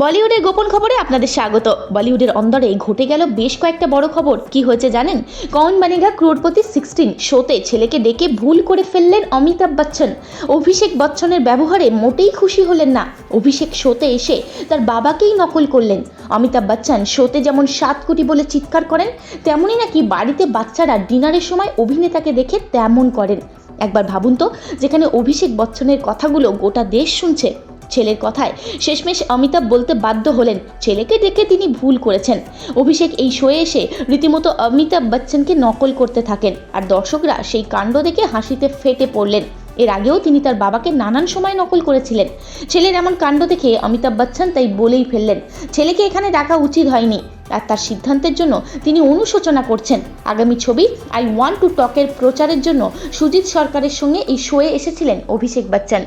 বলিউডের গোপন খবরে আপনাদের স্বাগত। বলিউডের অন্দরে ঘটে গেল বেশ কয়েকটা বড় খবর। কি হয়েছে জানেন? কৌন বনেগা ক্রোড়পতি 16 শোতে ছেলেকে ডেকে ভুল করে ফেললেন অমিতাভ বচ্চন। অভিষেক বচ্চনের ব্যবহারে মোটেই খুশি হলেন না। অভিষেক শোতে এসে তার বাবাকেই নকল করলেন। অমিতাভ বচ্চন শোতে যেমন 7 কোটি বলে চিৎকার করেন, তেমনই নাকি বাড়িতে বাচ্চারা ডিনারের সময় অভিনেতাকে দেখে তেমন করেন। একবার ভাবুন তো, যেখানে অভিষেক বচ্চনের কথাগুলো গোটা দেশ শুনছে, ছেলের কথায় শেষমেশ অমিতাভ বলতে বাধ্য হলেন ছেলেকে ডেকে তিনি ভুল করেছেন। অভিষেক এই শোয়ে এসে রীতিমতো অমিতাভ বচ্চনকে নকল করতে থাকেন, আর দর্শকরা সেই কাণ্ড দেখে হাসিতে ফেটে পড়লেন। এর আগেও তিনি তার বাবাকে নানান সময় নকল করেছিলেন। ছেলের এমন কাণ্ড দেখে অমিতাভ বচ্চন তাই বলেই ফেললেন ছেলেকে এখানে ডাকা উচিত হয়নি, আর তার সিদ্ধান্তের জন্য তিনি অনুশোচনা করছেন। আগামী ছবি আই ওয়ান্ট টু টকের প্রচারের জন্য সুজিত সরকারের সঙ্গে এই শোয়ে এসেছিলেন অভিষেক বচ্চন।